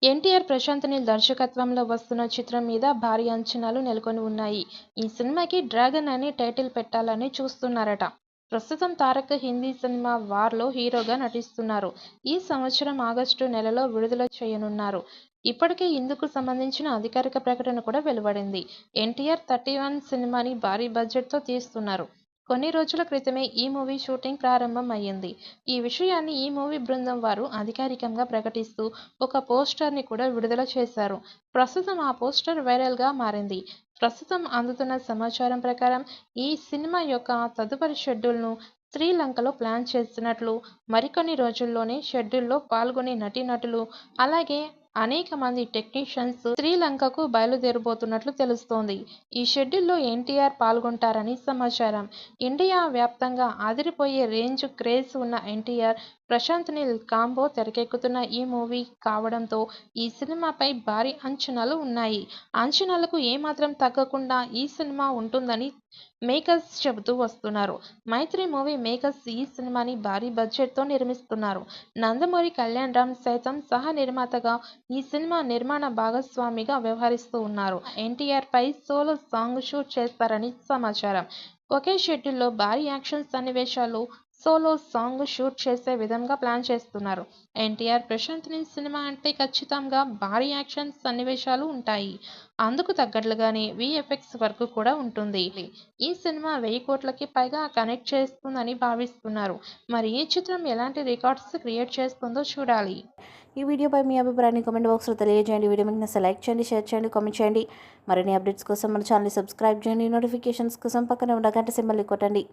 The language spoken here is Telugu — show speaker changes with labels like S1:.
S1: ఎన్టీఆర్, ప్రశాంత్ నీల్ దర్శకత్వంలో వస్తున్న చిత్రం మీద భారీ అంచనాలు నెలకొని ఉన్నాయి. ఈ సినిమాకి 'డ్రాగన్' అని టైటిల్ పెట్టాలని చూస్తున్నారట. ప్రస్తుతం తారక్ హిందీ సినిమా 'వార్'లో హీరోగా నటిస్తున్నారు. ఈ సంవత్సరం ఆగస్టు నెలలో విడుదల చేయనున్నారు. ఇప్పటికే ఇందుకు సంబంధించిన అధికారిక ప్రకటన కూడా వెలువడింది. ఎన్టీఆర్ 31 సినిమాని భారీ బడ్జెట్తో తీస్తున్నారు. కొన్ని రోజుల క్రితమే ఈ మూవీ షూటింగ్ ప్రారంభం అయ్యింది. ఈ విషయాన్ని ఈ మూవీ బృందం వారు అధికారికంగా ప్రకటిస్తూ ఒక పోస్టర్‌ని కూడా విడుదల చేశారు. ప్రస్తుతం ఆ పోస్టర్ వైరల్‌గా మారింది. ప్రస్తుతం అందుతున్న సమాచారం ప్రకారం ఈ సినిమా యొక్క తదుపరి షెడ్యూల్‌ను శ్రీలంకలో ప్లాన్ చేస్తున్నట్లు, మరికొన్ని రోజుల్లోనే షెడ్యూల్‌లో పాల్గొనే నటీనటులు, అలాగే అనేక మంది టెక్నీషియన్స్ శ్రీలంకకు బయలుదేరబోతున్నట్లు తెలుస్తోంది. ఈ షెడ్యూల్‌లో ఎన్టీఆర్ పాల్గొంటారని సమాచారం. ఇండియా వ్యాప్తంగా అదిరిపోయే రేంజ్ క్రేజ్ ఉన్న ఎన్టీఆర్, ప్రశాంత్ నీల్ కాంబో తెరకెక్కుతున్న ఈ మూవీ కావడంతో ఈ సినిమాపై భారీ అంచనాలు ఉన్నాయి. అంచనాలకు ఏమాత్రం తగ్గకుండా ఈ సినిమా ఉంటుందని మేకర్స్ చెబుతూ వస్తున్నారు. మైత్రి మూవీ మేకర్స్ ఈ సినిమాని భారీ బడ్జెట్‌తో నిర్మిస్తున్నారు. నందమూరి కళ్యాణ్‌రామ్ సైతం సహ నిర్మాతగా ఈ సినిమా నిర్మాణ భాగస్వామిగా వ్యవహరిస్తూ ఉన్నారు. ఎన్టీఆర్‌పై సోలో సాంగ్ షూట్ చేస్తారని సమాచారం. ఒకే షెడ్యూల్‌లో భారీ యాక్షన్ సన్నివేశాలు, సోలో సాంగ్ షూట్ చేసే విధంగా ప్లాన్ చేస్తున్నారు. ఎన్టీఆర్, ప్రశాంత్ నీల్ సినిమా అంటే ఖచ్చితంగా భారీ యాక్షన్ సన్నివేశాలు ఉంటాయి. అందుకు తగ్గట్లుగానే వీఎఫ్ఎక్స్ వర్క్ కూడా ఉంటుంది. ఈ సినిమా 1000 కోట్లకి పైగా కలెక్ట్ చేస్తుందని భావిస్తున్నారు. మరి ఈ చిత్రం ఎలాంటి రికార్డ్స్ క్రియేట్ చేస్తుందో చూడాలి.
S2: ఈ వీడియోపై మీ అభిప్రాయాన్ని కామెంట్ బాక్స్లో తెలియజేయండి. వీడియో మీకు నచ్చితే లైక్ చేయండి, షేర్ చేయండి, కామెంట్ చేయండి. మరిన్ని అప్డేట్స్ కోసం మన ఛానల్ని సబ్స్క్రైబ్ చేయండి. నోటిఫికేషన్స్ కోసం పక్కనే ఉన్న గంట సింబల్ని కొట్టండి.